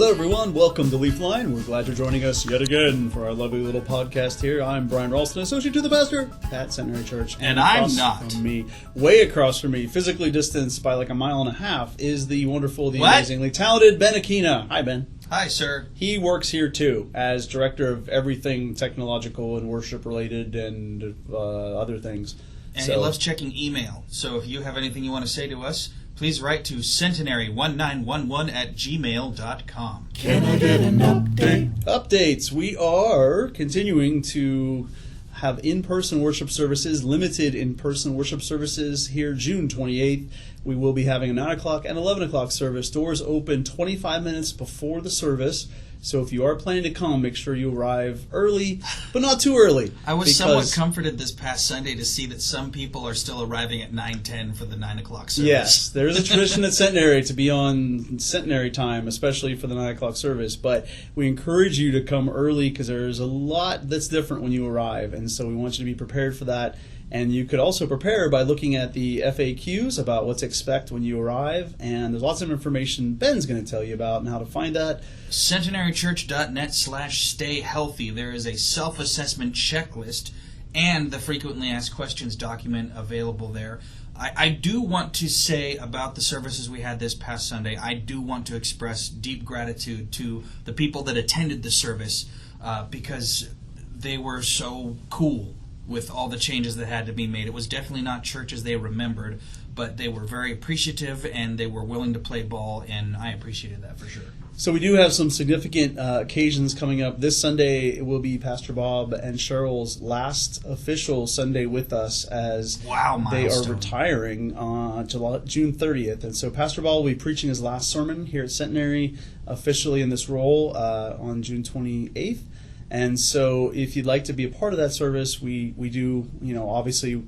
Hello everyone, welcome to LEAFline. We're glad you're joining us yet again for our lovely little podcast here. I'm Brian Ralston, associate to the pastor at Centenary Church. And I'm not. From me, way across from me, physically distanced by like a mile and a half, is the wonderful, the amazingly talented Ben Aquina. Hi, Ben. Hi, sir. He works here too, as director of everything technological and worship related and other things. And he loves checking email. So if you have anything you want to say to us, please write to centenary1911@gmail.com. Can I get an update? Updates. We are continuing to have in-person worship services, limited in-person worship services here June 28th. We will be having a 9 o'clock and 11 o'clock service. Doors open 25 minutes before the service. So if you are planning to come, make sure you arrive early, but not too early. I was somewhat comforted this past Sunday to see that some people are still arriving at 9:10 for the 9 o'clock service. Yes, there is a tradition at Centenary to be on Centenary time, especially for the 9 o'clock service. But we encourage you to come early because there's a lot that's different when you arrive. And so we want you to be prepared for that. And you could also prepare by looking at the FAQs about what to expect when you arrive. And there's lots of information Ben's going to tell you about and how to find that. centenarychurch.net/stayhealthy. There is a self-assessment checklist and the frequently asked questions document available there. I do want to say about the services we had this past Sunday, I do want to express deep gratitude to the people that attended the service because they were so cool with all the changes that had to be made. It was definitely not church as they remembered, but they were very appreciative and they were willing to play ball, and I appreciated that for sure. So we do have some significant occasions coming up. This Sunday it will be Pastor Bob and Cheryl's last official Sunday with us as they are retiring on June 30th. And so Pastor Bob will be preaching his last sermon here at Centenary officially in this role on June 28th. And so if you'd like to be a part of that service, we do, obviously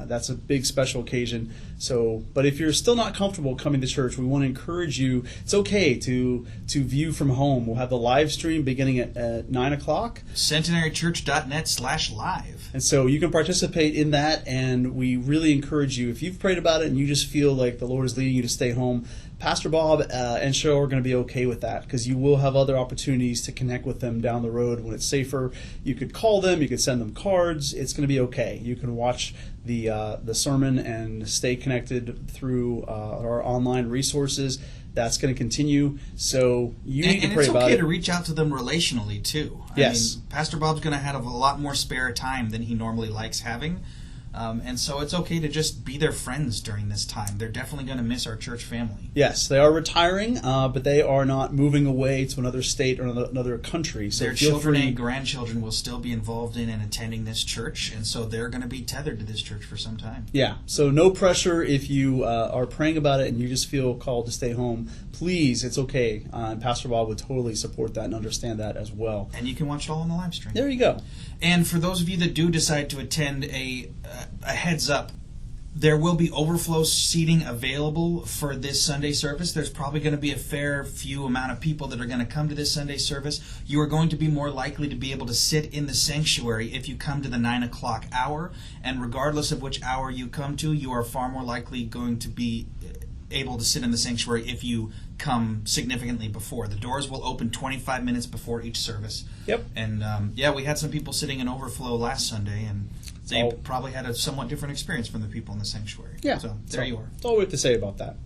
that's a big special occasion. So, but if you're still not comfortable coming to church, we want to encourage you. It's okay to view from home. We'll have the live stream beginning at 9 o'clock. centenarychurch.net/live. And so you can participate in that, and we really encourage you. If you've prayed about it and you just feel like the Lord is leading you to stay home, Pastor Bob and Cheryl are going to be okay with that because you will have other opportunities to connect with them down the road when it's safer. You could call them, you could send them cards. It's going to be okay. You can watch the sermon and stay connected through our online resources. That's going to continue. So you need to pray about it. And it's okay to reach out to them relationally too. Yes. I mean, Pastor Bob's going to have a lot more spare time than he normally likes having. And so it's okay to just be their friends during this time. They're definitely going to miss our church family. Yes, they are retiring, but they are not moving away to another state or another country. So their children and grandchildren will still be involved in and attending this church, and so they're going to be tethered to this church for some time. Yeah, so no pressure if you are praying about it and you just feel called to stay home. Please, it's okay. Pastor Bob would totally support that and understand that as well. And you can watch it all on the live stream. There you go. And for those of you that do decide to attend, a heads up, there will be overflow seating available for this Sunday service. There's probably going to be a fair few amount of people that are going to come to this Sunday service. You are going to be more likely to be able to sit in the sanctuary if you come to the 9 o'clock hour. And regardless of which hour you come to, you are far more likely going to be able to sit in the sanctuary if you come significantly before. The doors will open 25 minutes before each service. Yep. And we had some people sitting in overflow last Sunday, and they probably had a somewhat different experience from the people in the sanctuary. Yeah. So there you are. That's all we have to say about that.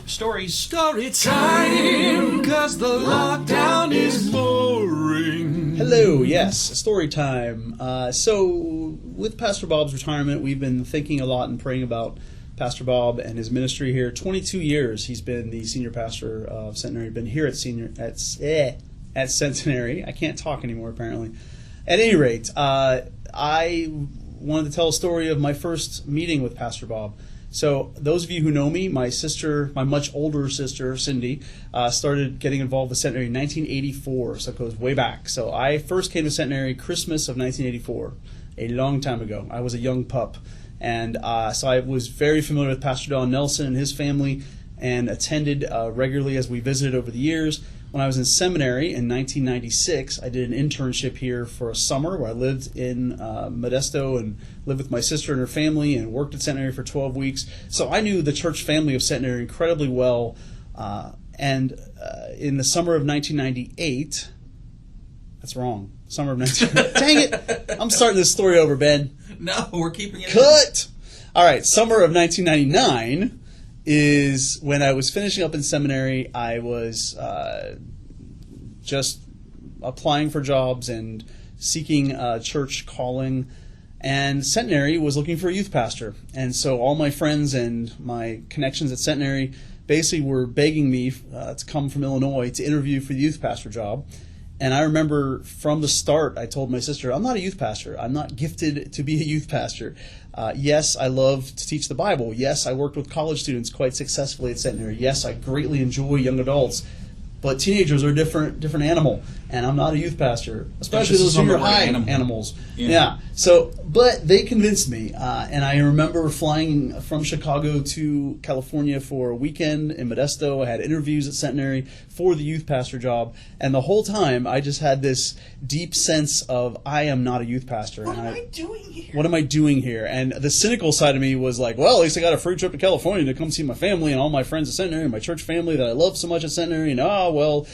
Stories. Story time, 'cause the lockdown is boring. Hello, yes, story time. So with Pastor Bob's retirement, we've been thinking a lot and praying about Pastor Bob and his ministry here. 22 years he's been the senior pastor of Centenary. Been here at Centenary. I can't talk anymore apparently. At any rate, I wanted to tell a story of my first meeting with Pastor Bob. So those of you who know me, my sister, my much older sister, Cindy, started getting involved with Centenary in 1984, so it goes way back. So I first came to Centenary Christmas of 1984, a long time ago. I was a young pup. And so I was very familiar with Pastor Don Nelson and his family and attended regularly as we visited over the years. When I was in seminary in 1996, I did an internship here for a summer where I lived in Modesto and lived with my sister and her family and worked at Centenary for 12 weeks. So I knew the church family of Centenary incredibly well. And in the summer of 1998, that's wrong. Summer of 19. Dang it! I'm starting this story over, Ben. No, we're keeping it. Cut. All right, summer of 1999 is when I was finishing up in seminary. I was just applying for jobs and seeking church calling, and Centenary was looking for a youth pastor. And so all my friends and my connections at Centenary basically were begging me to come from Illinois to interview for the youth pastor job. And I remember from the start, I told my sister, I'm not a youth pastor. I'm not gifted to be a youth pastor. Yes, I love to teach the Bible. Yes, I worked with college students quite successfully at Centenary. Yes, I greatly enjoy young adults. But teenagers are a different animal, and I'm not a youth pastor, especially those junior high animals. Yeah. So, but they convinced me, and I remember flying from Chicago to California for a weekend in Modesto. I had interviews at Centenary for the youth pastor job, and the whole time I just had this deep sense of I am not a youth pastor. What am I doing here? What am I doing here? And the cynical side of me was like, well, at least I got a free trip to California to come see my family and all my friends at Centenary and my church family that I love so much at Centenary, and well,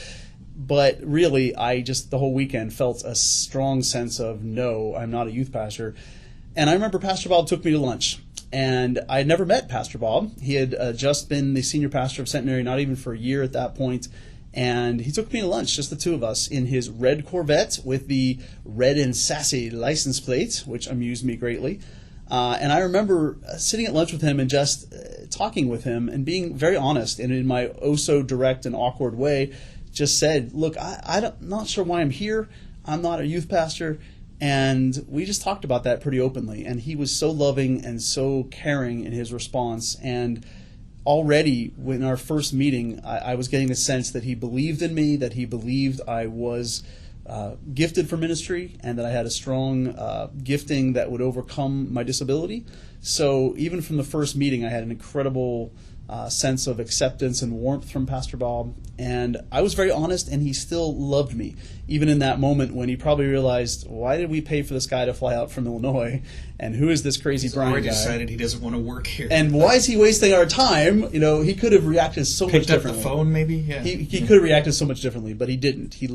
but really, I just the whole weekend felt a strong sense of no, I'm not a youth pastor. And I remember Pastor Bob took me to lunch, and I had never met Pastor Bob. He had just been the senior pastor of Centenary, not even for a year at that point. And he took me to lunch, just the two of us, in his red Corvette with the red and sassy license plate, which amused me greatly. And I remember sitting at lunch with him and just talking with him and being very honest, and in my so direct and awkward way, just said, look, I'm not sure why I'm here. I'm not a youth pastor. And we just talked about that pretty openly. And he was so loving and so caring in his response. And already in our first meeting, I was getting the sense that he believed in me, that he believed I was gifted for ministry, and that I had a strong gifting that would overcome my disability. So even from the first meeting, I had an incredible sense of acceptance and warmth from Pastor Bob. And I was very honest, and he still loved me, even in that moment when he probably realized, why did we pay for this guy to fly out from Illinois? And who is this crazy Brian guy? He's already decided he doesn't want to work here. And why is he wasting our time? You know, he could have reacted so much differently. Picked up the phone, maybe? Yeah. He could have reacted so much differently, but he didn't. He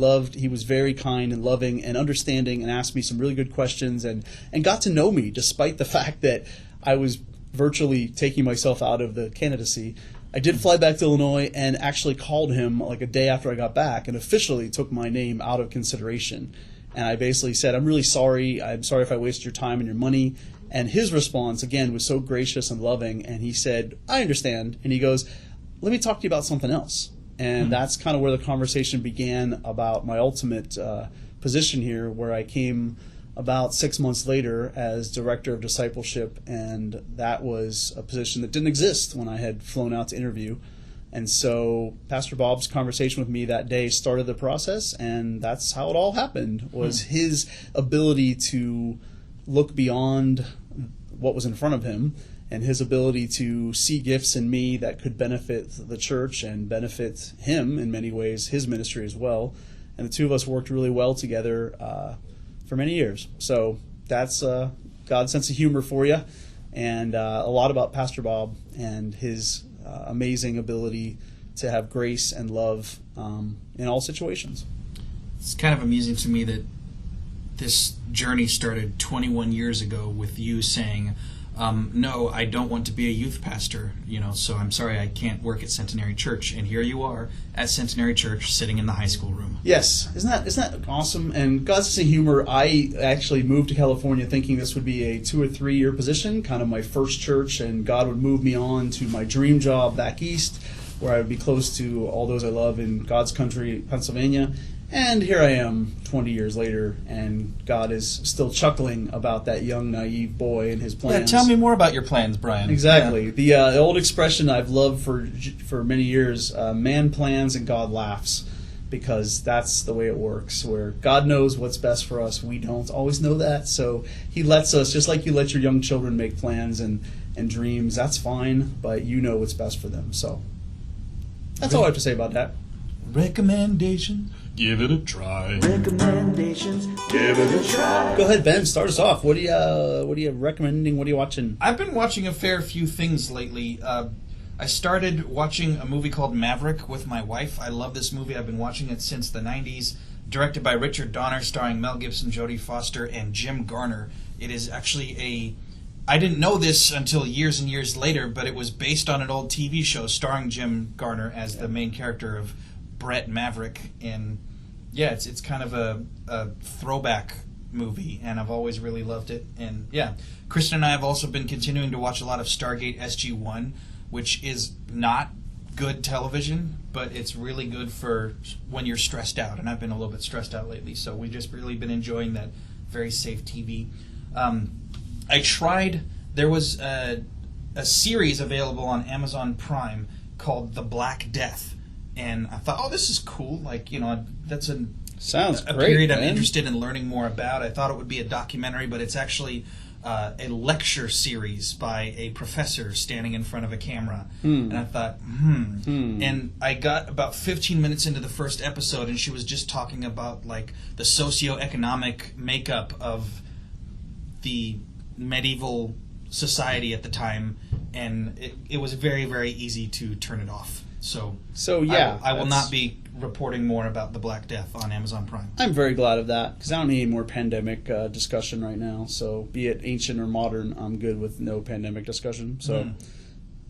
was very kind and loving and understanding, and asked me some really good questions and got to know me, despite the fact that I was virtually taking myself out of the candidacy. I did fly back to Illinois and actually called him like a day after I got back and officially took my name out of consideration. And I basically said, I'm really sorry. I'm sorry if I wasted your time and your money. And his response, again, was so gracious and loving. And he said, I understand. And he goes, let me talk to you about something else. And that's kind of where the conversation began about my ultimate position here, where I came about 6 months later as director of discipleship, and that was a position that didn't exist when I had flown out to interview. And so Pastor Bob's conversation with me that day started the process, and that's how it all happened, was his ability to look beyond what was in front of him, and his ability to see gifts in me that could benefit the church and benefit him in many ways, his ministry as well. And the two of us worked really well together for many years. So that's God's sense of humor for you, and a lot about Pastor Bob and his amazing ability to have grace and love in all situations. It's kind of amusing to me that this journey started 21 years ago with you saying, no, I don't want to be a youth pastor, so I'm sorry I can't work at Centenary Church. And here you are at Centenary Church sitting in the high school room. Yes. Isn't that awesome? And God's sense of humor, I actually moved to California thinking this would be a 2 or 3 year position, kind of my first church, and God would move me on to my dream job back east, where I would be close to all those I love in God's country, Pennsylvania. And here I am 20 years later, and God is still chuckling about that young, naive boy and his plans. Yeah, tell me more about your plans, Brian. Exactly. Yeah. The old expression I've loved for many years, man plans and God laughs, because that's the way it works, where God knows what's best for us. We don't always know that, so he lets us, just like you let your young children make plans and dreams, that's fine, but you know what's best for them. So that's all I have to say about that. Recommendation. Give it a try. Recommendations. Give it a try. Go ahead, Ben. Start us off. What are you recommending? What are you watching? I've been watching a fair few things lately. I started watching a movie called Maverick with my wife. I love this movie. I've been watching it since the 90s. Directed by Richard Donner, starring Mel Gibson, Jodie Foster, and Jim Garner. It is actually I didn't know this until years and years later, but it was based on an old TV show starring Jim Garner as the main character of Brett Maverick. And yeah, it's kind of a throwback movie, and I've always really loved it. And yeah, Kristen and I have also been continuing to watch a lot of Stargate SG-1, which is not good television, but it's really good for when you're stressed out, and I've been a little bit stressed out lately, so we've just really been enjoying that very safe TV. There was a series available on Amazon Prime called The Black Death, and I thought, this is cool, that's Sounds a great, period I'm man. interested in learning more about. I thought it would be a documentary, but it's actually a lecture series by a professor standing in front of a camera. And I thought, And I got about 15 minutes into the first episode, and she was just talking about the socioeconomic makeup of the medieval society at the time, and it was very, very easy to turn it off. So yeah, I will not be reporting more about The Black Death on Amazon Prime. I'm very glad of that, because I don't need any more pandemic discussion right now. So be it ancient or modern, I'm good with no pandemic discussion. So,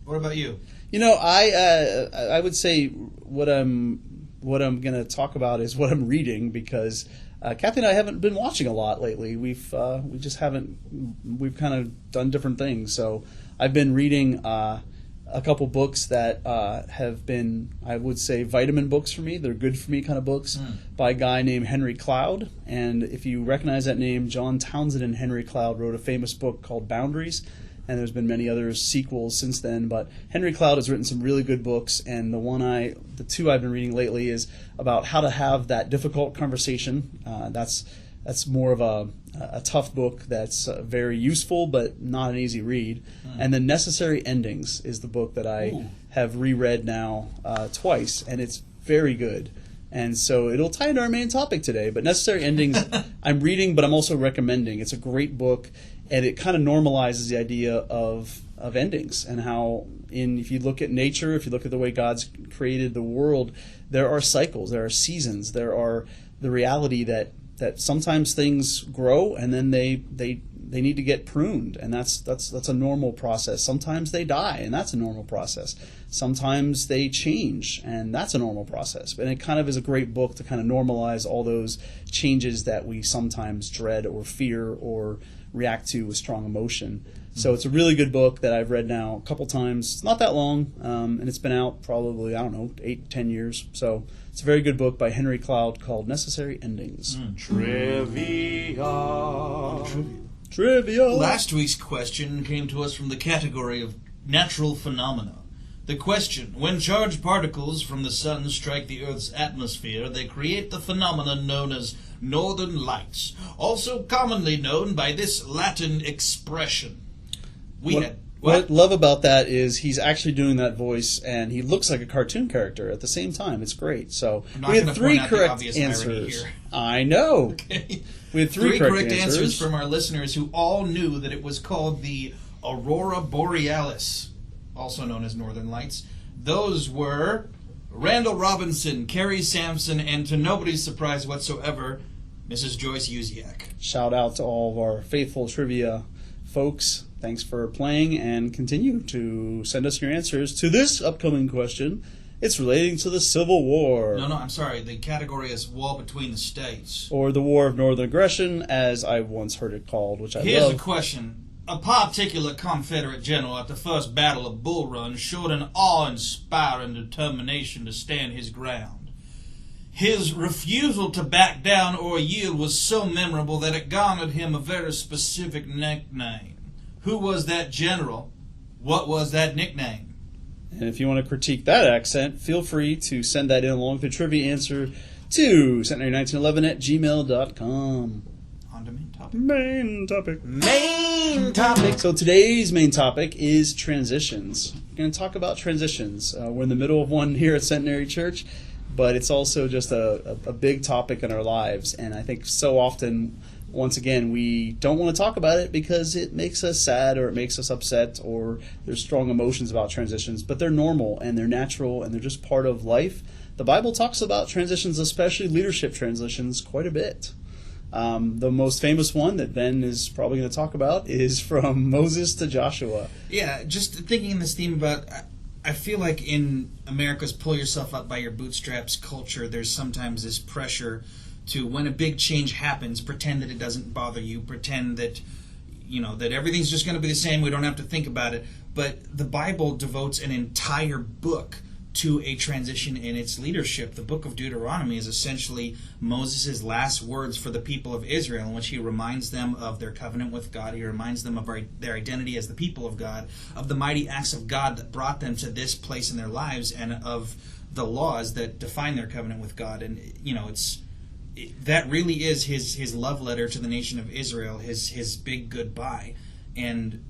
What about you? I would say what I'm going to talk about is what I'm reading, because Kathy and I haven't been watching a lot lately. We've kind of done different things. So I've been reading a couple books that have been, I would say, vitamin books for me. They're good for me kind of books by a guy named Henry Cloud. And if you recognize that name, John Townsend and Henry Cloud wrote a famous book called Boundaries. And there's been many other sequels since then. But Henry Cloud has written some really good books. And the two I've been reading lately is about how to have that difficult conversation. That's more of a tough book that's very useful but not an easy read. And then Necessary Endings is the book that I have reread now twice, and it's very good. And so it'll tie into our main topic today. But Necessary Endings I'm reading, but I'm also recommending. It's a great book, and it kind of normalizes the idea of endings, and how if you look at nature, if you look at the way God's created the world, there are cycles, there are seasons, there are the reality that sometimes things grow and then they need to get pruned, and that's a normal process. Sometimes they die, and that's a normal process. Sometimes they change, and that's a normal process. And it kind of is a great book to kind of normalize all those changes that we sometimes dread or fear or react to with strong emotion. So it's a really good book that I've read now a couple times. It's not that long, and it's been out probably, 8-10 years. So it's a very good book by Henry Cloud called Necessary Endings. Trivia. Last week's question came to us from the category of natural phenomena. The question: when charged particles from the sun strike the Earth's atmosphere, they create the phenomenon known as northern lights, also commonly known by this Latin expression. What I love about that is he's actually doing that voice, and he looks like a cartoon character at the same time. It's great. So we had 3 correct answers. I know. Okay. We had 3 correct answers from our listeners who all knew that it was called the Aurora Borealis, also known as Northern Lights. Those were Randall Robinson, Carrie Sampson, and to nobody's surprise whatsoever, Mrs. Joyce Uziak. Shout out to all of our faithful trivia folks. Thanks for playing, and continue to send us your answers to this upcoming question. It's relating to the Civil War. No, I'm sorry. The category is War Between the States. Or the War of Northern Aggression, as I once heard it called, which I love. Here's the question. A particular Confederate general at the First Battle of Bull Run showed an awe-inspiring determination to stand his ground. His refusal to back down or yield was so memorable that it garnered him a very specific nickname. Who was that general? What was that nickname? And if you want to critique that accent, feel free to send that in along with the trivia answer to centenary1911@gmail.com. On to main topic. Main topic. Main topic. So today's main topic is transitions. We're going to talk about transitions. We're in the middle of one here at Centenary Church, but it's also just a big topic in our lives. And I think so often once again, we don't want to talk about it because it makes us sad or it makes us upset or there's strong emotions about transitions, but they're normal and they're natural and they're just part of life. The Bible talks about transitions, especially leadership transitions, quite a bit. The most famous one that Ben is probably going to talk about is from Moses to Joshua. Yeah, just thinking in this theme about, I feel like in America's pull yourself up by your bootstraps culture, there's sometimes this pressure to, when a big change happens, pretend that it doesn't bother you, pretend that, that everything's just going to be the same, we don't have to think about it. But the Bible devotes an entire book to a transition in its leadership. The book of Deuteronomy is essentially Moses' last words for the people of Israel, in which he reminds them of their covenant with God. He reminds them of their identity as the people of God, of the mighty acts of God that brought them to this place in their lives, and of the laws that define their covenant with God. And, that really is his love letter to the nation of Israel, his big goodbye. And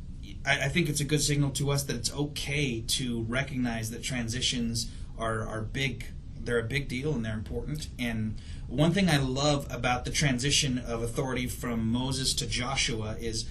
I think it's a good signal to us that it's okay to recognize that transitions are big. They're a big deal and they're important. And one thing I love about the transition of authority from Moses to Joshua is,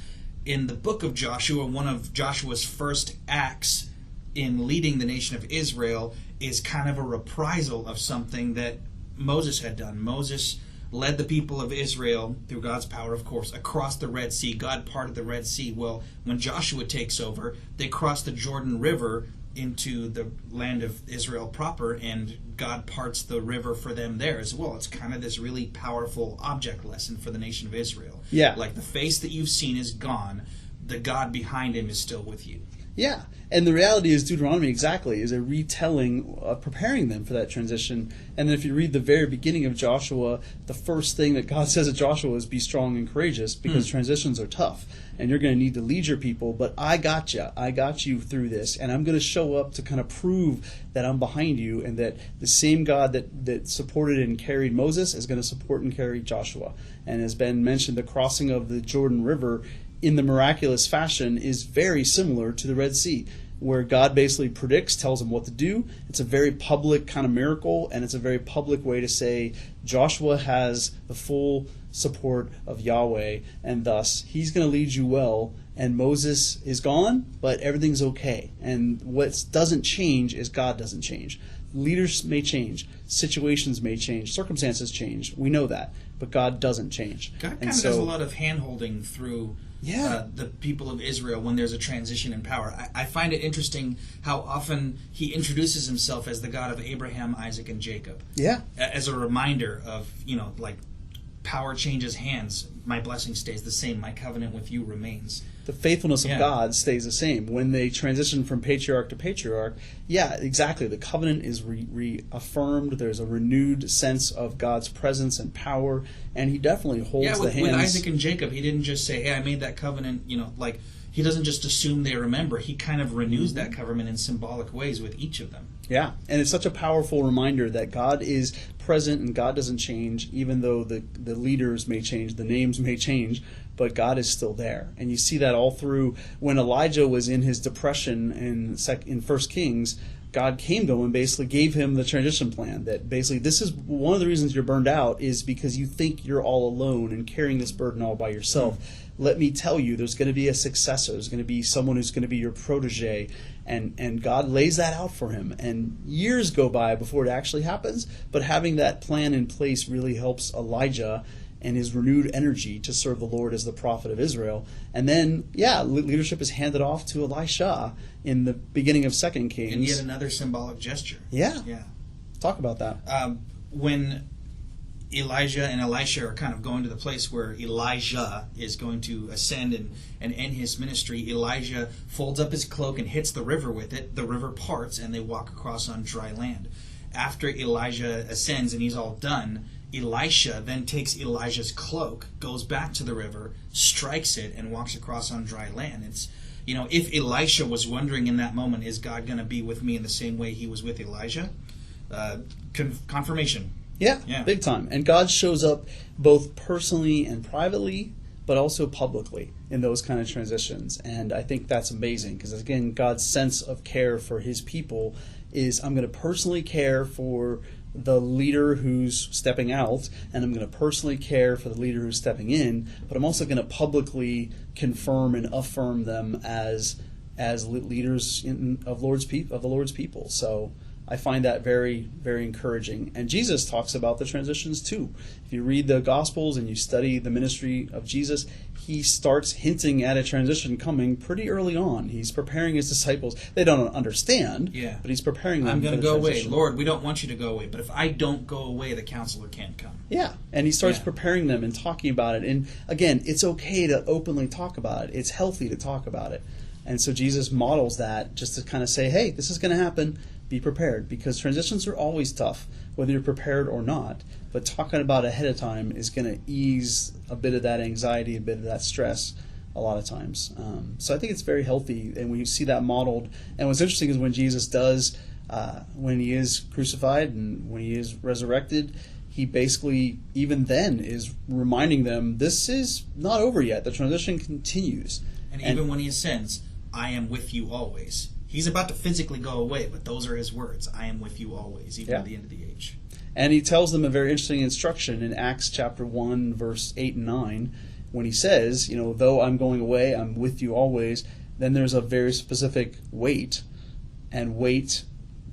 in the book of Joshua, one of Joshua's first acts in leading the nation of Israel is kind of a reprisal of something that Moses had done. Moses led the people of Israel, through God's power, of course, across the Red Sea. God parted the Red Sea. Well, when Joshua takes over, they cross the Jordan River into the land of Israel proper, and God parts the river for them there as well. It's kind of this really powerful object lesson for the nation of Israel. Yeah. Like, the face that you've seen is gone. The God behind him is still with you. Yeah, and the reality is Deuteronomy exactly is a retelling of preparing them for that transition. And then if you read the very beginning of Joshua, the first thing that God says to Joshua is be strong and courageous, because transitions are tough and you're going to need to lead your people, but I got you. I got you through this, and I'm going to show up to kind of prove that I'm behind you, and that the same God that supported and carried Moses is going to support and carry Joshua. And as Ben mentioned, the crossing of the Jordan River in the miraculous fashion is very similar to the Red Sea, where God basically predicts, tells them what to do. It's a very public kind of miracle, and it's a very public way to say Joshua has the full support of Yahweh, and thus he's going to lead you well, and Moses is gone, but everything's okay. And what doesn't change is God doesn't change. Leaders may change, situations may change, circumstances change. We know that, but God doesn't change. God kind of does a lot of hand-holding through the people of Israel when there's a transition in power. I find it interesting how often he introduces himself as the God of Abraham, Isaac, and Jacob. Yeah. As a reminder of, like, power changes hands, my blessing stays the same, my covenant with you remains. The faithfulness of God stays the same. When they transition from patriarch to patriarch, exactly. The covenant is reaffirmed. There's a renewed sense of God's presence and power, and he definitely holds the hands. With Isaac and Jacob, he didn't just say, hey, I made that covenant, like, he doesn't just assume they remember. He kind of renews that covenant in symbolic ways with each of them. Yeah, and it's such a powerful reminder that God is present and God doesn't change, even though the leaders may change, the names may change, but God is still there. And you see that all through when Elijah was in his depression in 1 Kings. God came to him and basically gave him the transition plan, that basically this is one of the reasons you're burned out is because you think you're all alone and carrying this burden all by yourself. Let me tell you, there's going to be a successor. There's going to be someone who's going to be your protege. And God lays that out for him. And years go by before it actually happens, but having that plan in place really helps Elijah and his renewed energy to serve the Lord as the prophet of Israel. And then, leadership is handed off to Elisha in the beginning of 2 Kings. And yet another symbolic gesture. Yeah. Talk about that. When Elijah and Elisha are kind of going to the place where Elijah is going to ascend and end his ministry, Elijah folds up his cloak and hits the river with it. The river parts and they walk across on dry land. After Elijah ascends and he's all done, Elisha then takes Elijah's cloak, goes back to the river, strikes it, and walks across on dry land. It's, if Elisha was wondering in that moment, is God going to be with me in the same way he was with Elijah? Confirmation. Yeah, big time. And God shows up both personally and privately, but also publicly in those kind of transitions. And I think that's amazing because, again, God's sense of care for his people is I'm going to personally care for the leader who's stepping out, and I'm going to personally care for the leader who's stepping in, but I'm also going to publicly confirm and affirm them as leaders of the Lord's people. So I find that very, very encouraging. And Jesus talks about the transitions too. If you read the Gospels and you study the ministry of Jesus, he starts hinting at a transition coming pretty early on. He's preparing his disciples. They don't understand, but he's preparing them. I'm going to to go transition. away. Lord, we don't want you to go away. But if I don't go away, the counselor can't come. Yeah, and he starts preparing them and talking about it. And again, it's okay to openly talk about it. It's healthy to talk about it. And so Jesus models that just to kind of say, hey, this is going to happen. Be prepared, because transitions are always tough, whether you're prepared or not. But talking about it ahead of time is going to ease a bit of that anxiety, a bit of that stress a lot of times. So I think it's very healthy, and we see that modeled. And what's interesting is when Jesus does, when he is crucified and when he is resurrected, he basically, even then, is reminding them, this is not over yet. The transition continues. And even when he ascends, I am with you always. He's about to physically go away, but those are his words. I am with you always, even at the end of the age. And he tells them a very interesting instruction in Acts chapter 1, verse 8 and 9, when he says, though I'm going away, I'm with you always. Then there's a very specific wait, and wait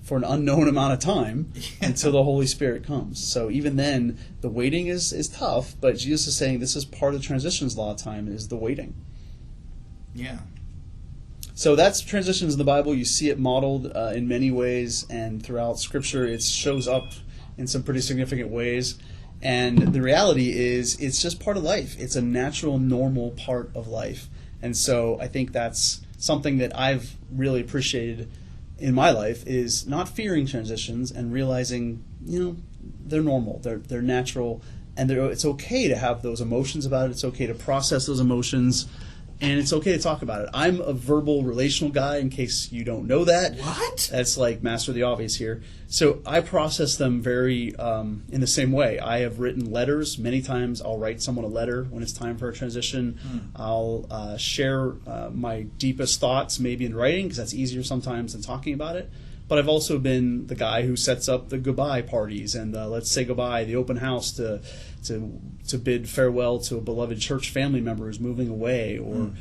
for an unknown amount of time until the Holy Spirit comes. So even then, the waiting is tough, but Jesus is saying this is part of the transitions a lot of time, is the waiting. Yeah. So that's transitions in the Bible. You see it modeled in many ways, and throughout Scripture it shows up in some pretty significant ways. And the reality is it's just part of life. It's a natural, normal part of life. And so I think that's something that I've really appreciated in my life, is not fearing transitions and realizing, they're normal, they're natural, and it's okay to have those emotions about it. It's okay to process those emotions. And it's okay to talk about it. I'm a verbal, relational guy, in case you don't know that. What? That's like master of the obvious here. So I process them very in the same way. I have written letters. Many times I'll write someone a letter when it's time for a transition. I'll share my deepest thoughts maybe in writing, because that's easier sometimes than talking about it. But I've also been the guy who sets up the goodbye parties and let's say goodbye, the open house to bid farewell to a beloved church family member who's moving away. Or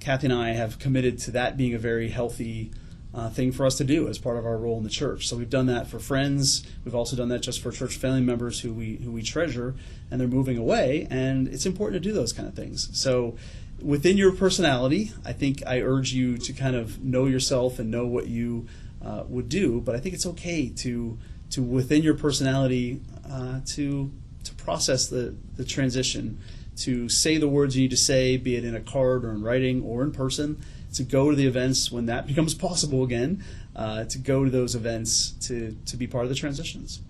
Kathy and I have committed to that being a very healthy thing for us to do as part of our role in the church. So we've done that for friends. We've also done that just for church family members who we treasure, and they're moving away. And it's important to do those kind of things. So within your personality, I think I urge you to kind of know yourself and know what you would do, but I think it's okay to within your personality to process the transition, to say the words you need to say, be it in a card or in writing or in person, to go to the events when that becomes possible again, to go to those events to be part of the transitions.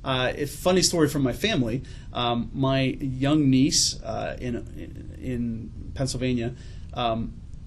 A funny story from my family. My young niece in Pennsylvania,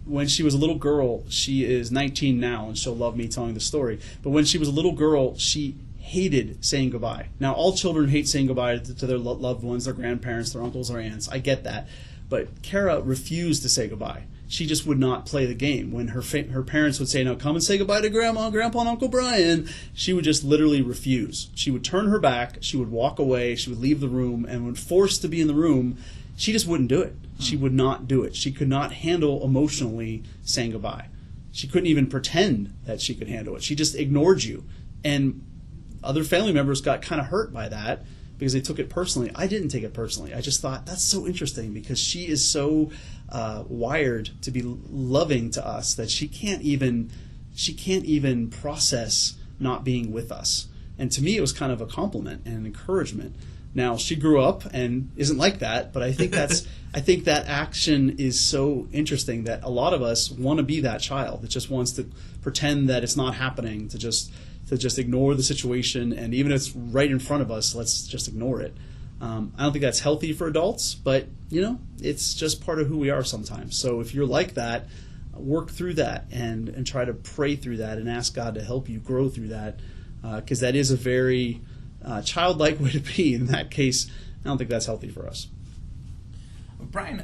when she was a little girl, she is 19 now, and she'll love me telling the story. But when she was a little girl, she hated saying goodbye. Now, all children hate saying goodbye to their loved ones, their grandparents, their uncles, or aunts. I get that. But Kara refused to say goodbye. She just would not play the game. When her parents would say, now come and say goodbye to Grandma, Grandpa, and Uncle Brian, she would just literally refuse. She would turn her back, she would walk away, she would leave the room, and when forced to be in the room, she just wouldn't do it. She would not do it. She could not handle emotionally saying goodbye. She couldn't even pretend that she could handle it. She just ignored you. And other family members got kind of hurt by that because they took it personally. I didn't take it personally. I just thought, that's so interesting, because she is so wired to be loving to us that she can't even process not being with us. And to me, it was kind of a compliment and an encouragement. Now, she grew up and isn't like that, but I think I think that action is so interesting that a lot of us want to be that child that just wants to pretend that it's not happening, to just ignore the situation, and even if it's right in front of us, let's just ignore it. I don't think that's healthy for adults, but it's just part of who we are sometimes. So if you're like that, work through that and try to pray through that and ask God to help you grow through that, because that is a very childlike way to be. In that case, I don't think that's healthy for us. Brian,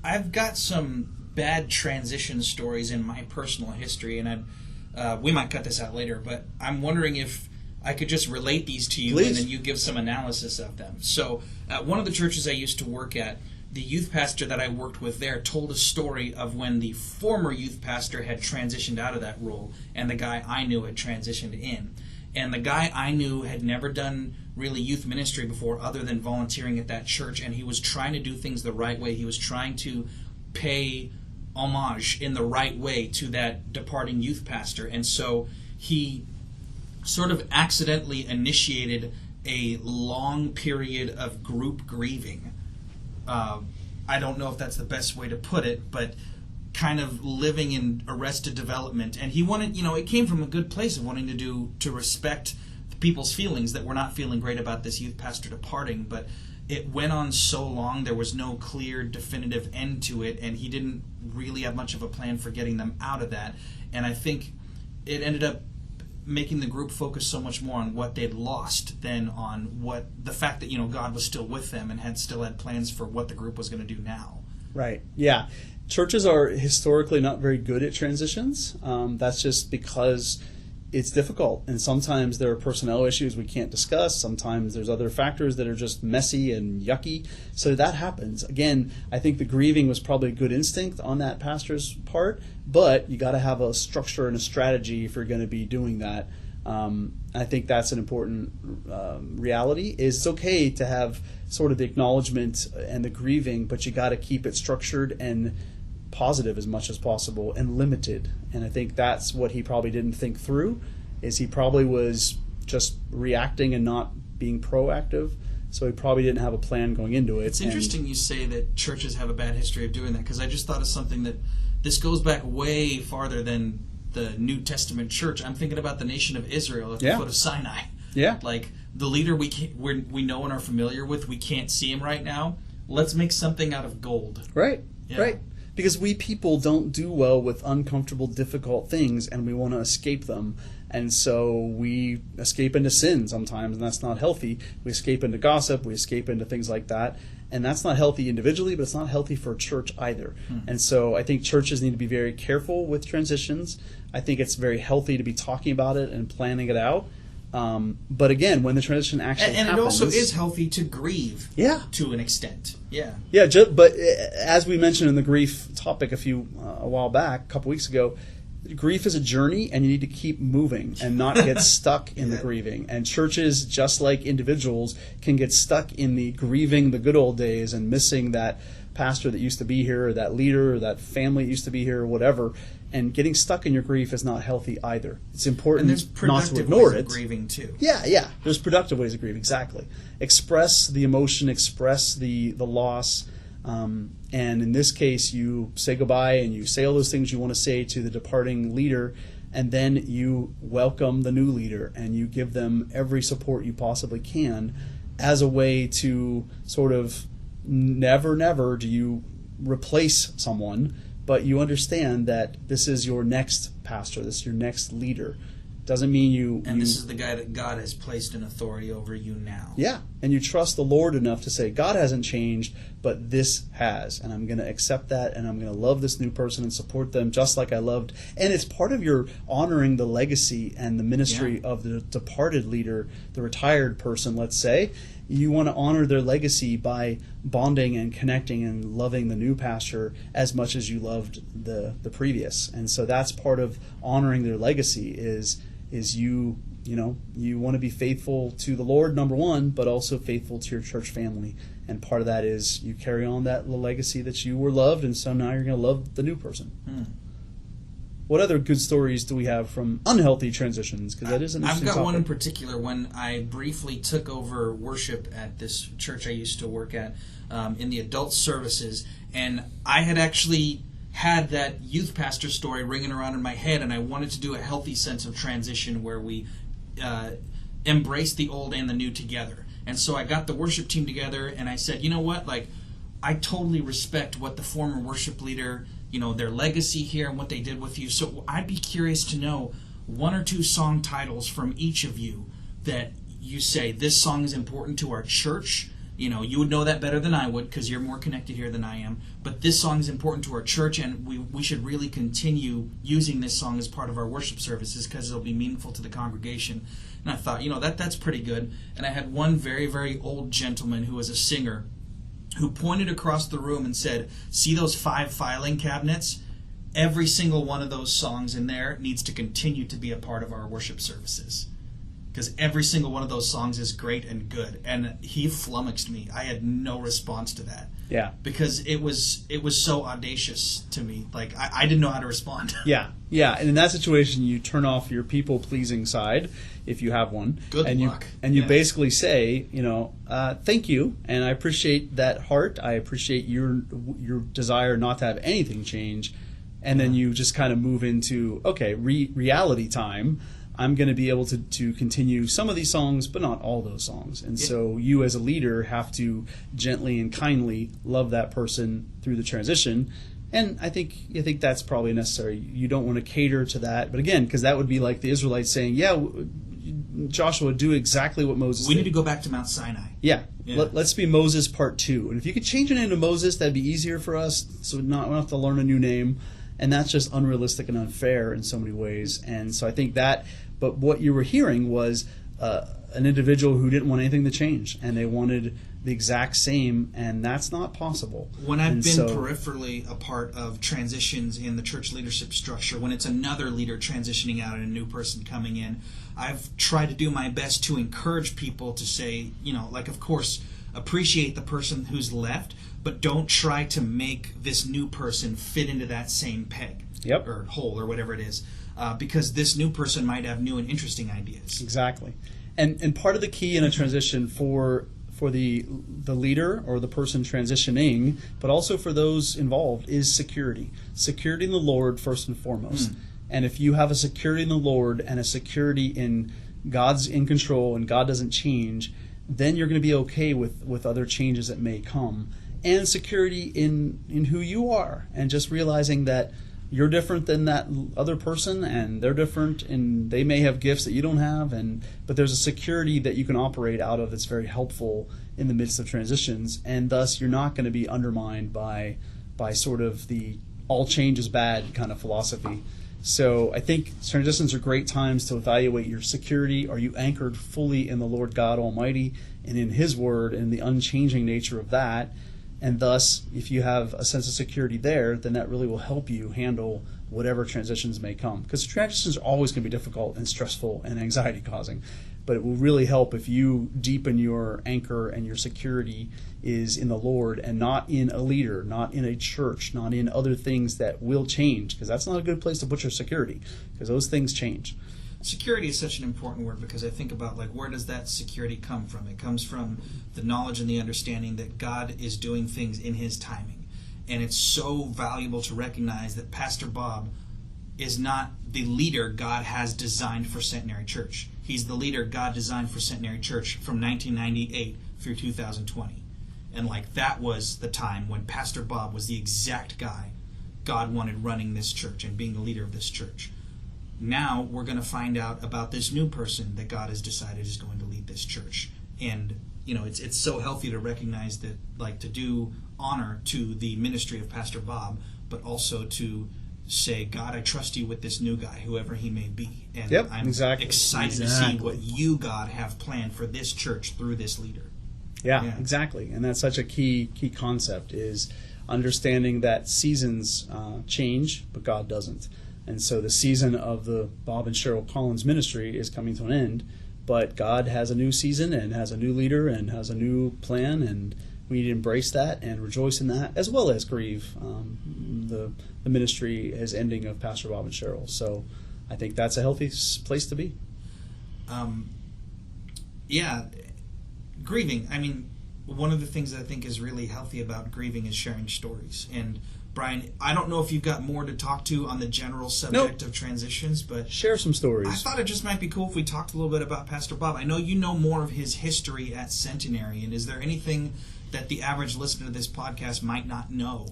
I've got some bad transition stories in my personal history, and we might cut this out later, but I'm wondering if I could just relate these to you, Please. and then you give some analysis of them. So at one of the churches I used to work at, the youth pastor that I worked with there told a story of when the former youth pastor had transitioned out of that role, and the guy I knew had transitioned in. And the guy I knew had never done really youth ministry before other than volunteering at that church, and he was trying to do things the right way. He was trying to pay homage in the right way to that departing youth pastor. And so he sort of accidentally initiated a long period of group grieving. I don't know if that's the best way to put it, but kind of living in arrested development. And he wanted, it came from a good place of wanting to respect people's feelings that were not feeling great about this youth pastor departing, but it went on so long, there was no clear, definitive end to it, and he didn't really have much of a plan for getting them out of that. And I think it ended up making the group focus so much more on what they'd lost than on the fact that, God was still with them and still had plans for what the group was going to do now. Right. Yeah. Churches are historically not very good at transitions. That's just because it's difficult, and sometimes there are personnel issues we can't discuss. Sometimes there's other factors that are just messy and yucky. So that happens. Again, I think the grieving was probably a good instinct on that pastor's part, but you got to have a structure and a strategy if you're going to be doing that. I think that's an important reality. It's okay to have sort of the acknowledgement and the grieving, but you got to keep it structured and positive as much as possible and limited. And I think that's what he probably didn't think through, is he probably was just reacting and not being proactive. So he probably didn't have a plan going into it. It's interesting you say that churches have a bad history of doing that, because I just thought of something that this goes back way farther than the New Testament church. I'm thinking about the nation of Israel at the foot of Sinai. Yeah. Like the leader we know and are familiar with, we can't see him right now. Let's make something out of gold. Right. Yeah. Right. Because we people don't do well with uncomfortable, difficult things, and we want to escape them. And so we escape into sin sometimes, and that's not healthy. We escape into gossip, we escape into things like that. And that's not healthy individually, but it's not healthy for a church either. And so I think churches need to be very careful with transitions. I think it's very healthy to be talking about it and planning it out. But again, when the transition actually happens... And it also is healthy to grieve to an extent. Yeah. Yeah, but as we mentioned in the grief topic a while back, a couple weeks ago, grief is a journey, and you need to keep moving and not get stuck in the grieving. And churches, just like individuals, can get stuck in the grieving the good old days and missing that pastor that used to be here, or that leader, or that family that used to be here, or whatever. And getting stuck in your grief is not healthy either. It's important not to ignore it. Of grieving too. Yeah. There's productive ways of grieving, exactly. Express the emotion, express the loss. And in this case, you say goodbye and you say all those things you want to say to the departing leader, and then you welcome the new leader and you give them every support you possibly can as a way to sort of never do you replace someone, but you understand that this is your next pastor, this is your next leader. Doesn't mean this is the guy that God has placed in authority over you now. Yeah, and you trust the Lord enough to say, God hasn't changed, but this has, and I'm going to accept that, and I'm going to love this new person and support them just like I loved. And it's part of your honoring the legacy and the ministry of the departed leader, the retired person, let's say. You want to honor their legacy by bonding and connecting and loving the new pastor as much as you loved the previous. And so that's part of honoring their legacy is you want to be faithful to the Lord, number one, but also faithful to your church family. And part of that is you carry on that legacy that you were loved, and so now you're going to love the new person. What other good stories do we have from unhealthy transitions? Because that is an interesting I've got topic. one in particular. When I briefly took over worship at this church I used to work at in the adult services, and I had actually had that youth pastor story ringing around in my head, and I wanted to do a healthy sense of transition where we embrace the old and the new together. And so I got the worship team together, and I said, you know what, I totally respect what the former worship leader, their legacy here and what they did with you. So I'd be curious to know one or two song titles from each of you that you say, this song is important to our church, You know, you would know that better than I would because you're more connected here than I am. But this song is important to our church, and we should really continue using this song as part of our worship services because it'll be meaningful to the congregation. And I thought, you know, that's pretty good. And I had one very, very old gentleman who was a singer who pointed across the room and said, see those 5 filing cabinets? Every single one of those songs in there needs to continue to be a part of our worship services. Because every single one of those songs is great and good. And he flummoxed me. I had no response to that. Yeah. Because it was so audacious to me. Like, I didn't know how to respond. Yeah. And in that situation, you turn off your people-pleasing side, if you have one. Good luck. You basically say, you know, thank you, and I appreciate that heart. I appreciate your desire not to have anything change. And then you just kind of move into, okay, reality time. I'm going to be able to continue some of these songs, but not all those songs. And so you as a leader have to gently and kindly love that person through the transition. And I think that's probably necessary. You don't want to cater to that. But again, because that would be like the Israelites saying, Joshua, do exactly what Moses did. We need to go back to Mount Sinai. Yeah. Let's be Moses part 2. And if you could change your name to Moses, that'd be easier for us. So we don't have to learn a new name. And that's just unrealistic and unfair in so many ways. And so I think that, but what you were hearing was an individual who didn't want anything to change, and they wanted the exact same, and that's not possible. When I've been peripherally a part of transitions in the church leadership structure, when it's another leader transitioning out and a new person coming in, I've tried to do my best to encourage people to say, you know, like, of course, appreciate the person who's left, but don't try to make this new person fit into that same peg or hole or whatever it is, because this new person might have new and interesting ideas. Exactly. And part of the key in a transition for the leader or the person transitioning, but also for those involved, is security. Security in the Lord first and foremost. And if you have a security in the Lord and a security in God's in control and God doesn't change, then you're going to be okay with other changes that may come. And security in who you are, and just realizing that you're different than that other person, and they're different, and they may have gifts that you don't have, but there's a security that you can operate out of that's very helpful in the midst of transitions, and thus you're not going to be undermined by sort of the all change is bad kind of philosophy. So I think transitions are great times to evaluate your security. Are you anchored fully in the Lord God Almighty and in His Word and the unchanging nature of that? And thus, if you have a sense of security there, then that really will help you handle whatever transitions may come. Because transitions are always going to be difficult and stressful and anxiety-causing. But it will really help if you deepen your anchor and your security is in the Lord and not in a leader, not in a church, not in other things that will change. Because that's not a good place to put your security, because those things change. Security is such an important word, because I think about, like, where does that security come from? It comes from the knowledge and the understanding that God is doing things in His timing. And it's so valuable to recognize that Pastor Bob is not the leader God has designed for Centenary Church. He's the leader God designed for Centenary Church from 1998 through 2020. And, like, that was the time when Pastor Bob was the exact guy God wanted running this church and being the leader of this church. Now we're going to find out about this new person that God has decided is going to lead this church. And, you know, it's so healthy to recognize that, like, to do honor to the ministry of Pastor Bob, but also to say, God, I trust you with this new guy, whoever he may be. And I'm excited to see what you, God, have planned for this church through this leader. Yeah, exactly. And that's such a key concept, is understanding that seasons change, but God doesn't. And so the season of the Bob and Cheryl Collins ministry is coming to an end, but God has a new season and has a new leader and has a new plan, and we need to embrace that and rejoice in that, as well as grieve the ministry as ending of Pastor Bob and Cheryl. So I think that's a healthy place to be. Grieving. I mean, one of the things that I think is really healthy about grieving is sharing stories. And Brian, I don't know if you've got more to talk to on the general subject of transitions, but share some stories. I thought it just might be cool if we talked a little bit about Pastor Bob. I know you know more of his history at Centenary, and is there anything that the average listener to this podcast might not know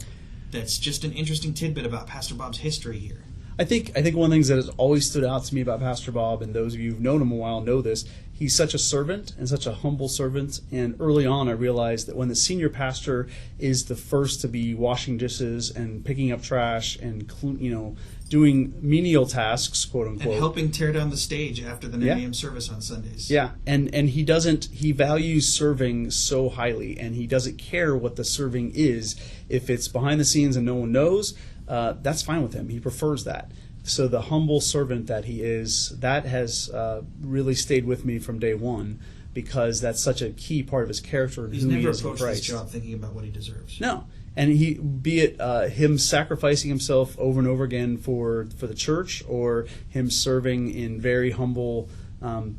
that's just an interesting tidbit about Pastor Bob's history here? I think one of the things that has always stood out to me about Pastor Bob, and those of you who've known him a while know this, he's such a servant and such a humble servant. And early on, I realized that when the senior pastor is the first to be washing dishes and picking up trash and doing menial tasks, quote unquote, and helping tear down the stage after the 9 a.m. service on Sundays. Yeah, and he values serving so highly, and he doesn't care what the serving is. If it's behind the scenes and no one knows, that's fine with him. He prefers that. So the humble servant that he is, that has really stayed with me from day one, because that's such a key part of his character and He's who he never is in approached Christ. this job thinking about what he deserves. No. And be it him sacrificing himself over and over again for the church, or him serving in very humble,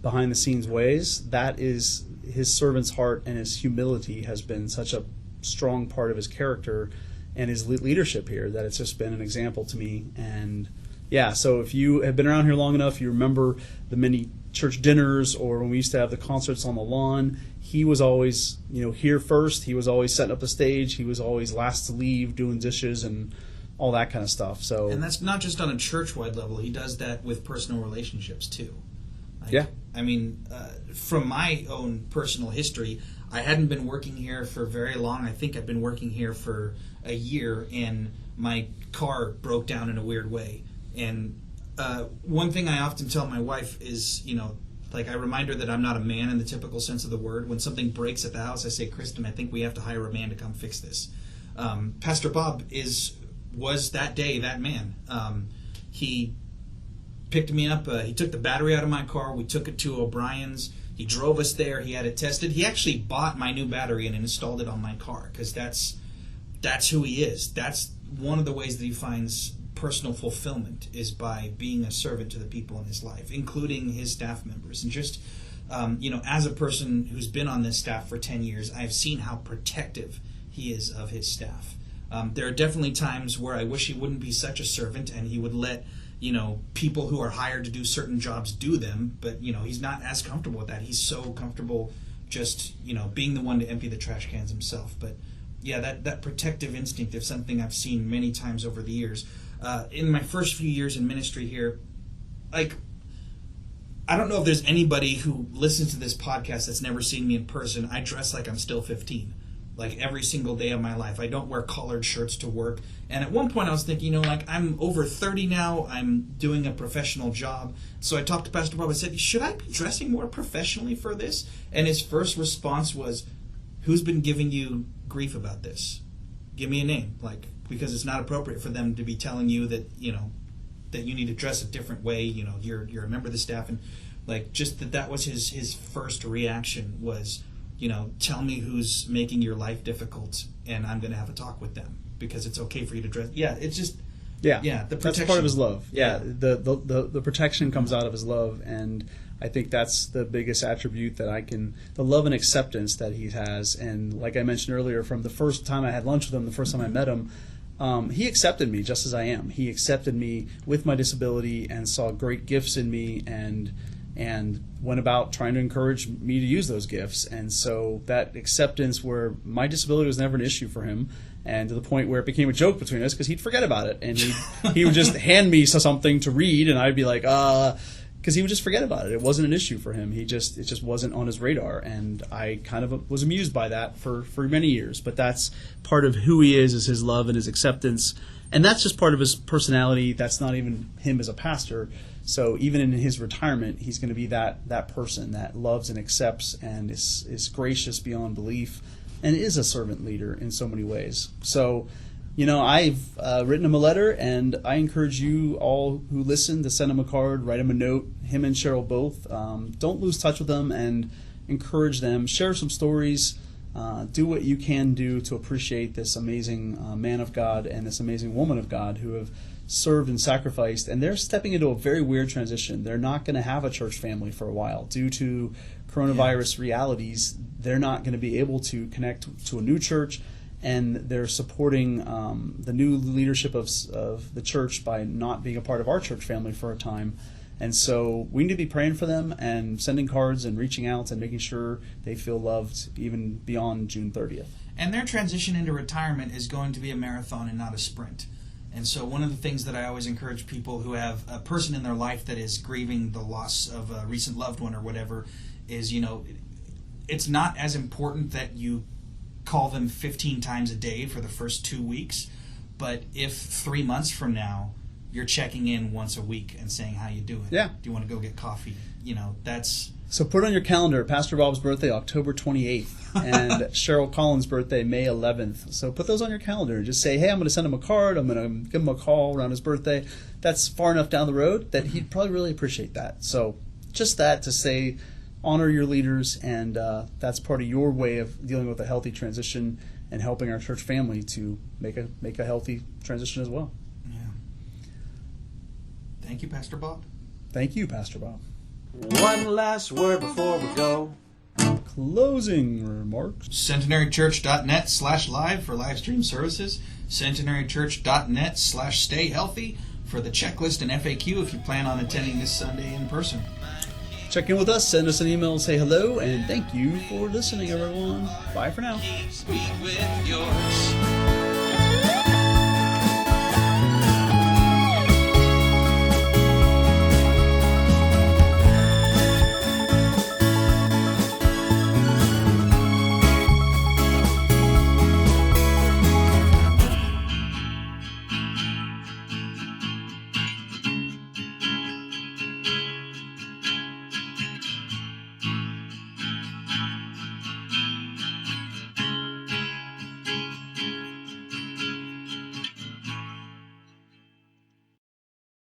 behind the scenes ways, that is his servant's heart, and his humility has been such a strong part of his character and his leadership here that it's just been an example to me. And yeah, so if you have been around here long enough, you remember the many church dinners, or when we used to have the concerts on the lawn. He was always, here first. He was always setting up the stage. He was always last to leave, doing dishes and all that kind of stuff. So, and that's not just on a church-wide level. He does that with personal relationships too. Yeah. I mean, from my own personal history, I hadn't been working here for very long. I think I've been working here for a year, and my car broke down in a weird way. And one thing I often tell my wife is, I remind her that I'm not a man in the typical sense of the word. When something breaks at the house, I say, Kristen, I think we have to hire a man to come fix this. Pastor Bob was that day that man. He picked me up. He took the battery out of my car. We took it to O'Brien's. He drove us there. He had it tested. He actually bought my new battery and installed it on my car, because that's who he is. That's one of the ways that he finds personal fulfillment, is by being a servant to the people in his life, including his staff members. And just, as a person who's been on this staff for 10 years, I've seen how protective he is of his staff. There are definitely times where I wish he wouldn't be such a servant, and he would let people who are hired to do certain jobs do them, but he's not as comfortable with that. He's so comfortable just being the one to empty the trash cans himself. But yeah, that protective instinct is something I've seen many times over the years. In my first few years in ministry here, I don't know if there's anybody who listens to this podcast that's never seen me in person. I dress like I'm still 15, like every single day of my life. I don't wear collared shirts to work. And at one point I was thinking, I'm over 30 now. I'm doing a professional job. So I talked to Pastor Bob. I said, should I be dressing more professionally for this? And his first response was, who's been giving you grief about this? Give me a name. Because it's not appropriate for them to be telling you that, that you need to dress a different way. You're a member of the staff. And that was his first reaction was, tell me who's making your life difficult, and I'm going to have a talk with them, because it's okay for you to dress. Yeah, it's just, the protection. That's part of his love. Yeah, the protection comes out of his love, and I think that's the biggest attribute the love and acceptance that he has. And like I mentioned earlier, from the first time I had lunch with him, the first time I met him, he accepted me just as I am. He accepted me with my disability and saw great gifts in me, and went about trying to encourage me to use those gifts. And so that acceptance, where my disability was never an issue for him, and to the point where it became a joke between us, because he'd forget about it, and he would just hand me something to read, and I'd be like, because he would just forget about it. It wasn't an issue for him. It just wasn't on his radar, and I kind of was amused by that for many years. But that's part of who he is his love and his acceptance, and that's just part of his personality. That's not even him as a pastor. So even in his retirement, he's going to be that person that loves and accepts and is gracious beyond belief, and is a servant leader in so many ways. So, I've written him a letter, and I encourage you all who listen to send him a card, write him a note, him and Cheryl both. Don't lose touch with them, and encourage them. Share some stories. Do what you can do to appreciate this amazing man of God and this amazing woman of God who have served and sacrificed, and they're stepping into a very weird transition. They're not going to have a church family for a while due to coronavirus realities. They're not going to be able to connect to a new church, and they're supporting the new leadership of the church by not being a part of our church family for a time. And so we need to be praying for them and sending cards and reaching out and making sure they feel loved even beyond June 30th. And their transition into retirement is going to be a marathon and not a sprint. And so one of the things that I always encourage people who have a person in their life that is grieving the loss of a recent loved one or whatever is, it's not as important that you call them 15 times a day for the first 2 weeks, but if 3 months from now you're checking in once a week and saying how you doing, Yeah. do you want to go get coffee, that's... So put on your calendar, Pastor Bob's birthday, October 28th, and Cheryl Collins' birthday, May 11th. So put those on your calendar. Just say, hey, I'm going to send him a card. I'm going to give him a call around his birthday. That's far enough down the road that he'd probably really appreciate that. So just that to say, honor your leaders, and that's part of your way of dealing with a healthy transition and helping our church family to make a healthy transition as well. Yeah. Thank you, Pastor Bob. Thank you, Pastor Bob. One last word before we go. Closing remarks. CentenaryChurch.net/live for live stream services. CentenaryChurch.net/stay healthy for the checklist and FAQ if you plan on attending this Sunday in person. Check in with us, send us an email, say hello, and thank you for listening, everyone. Bye for now. Keep me with yours.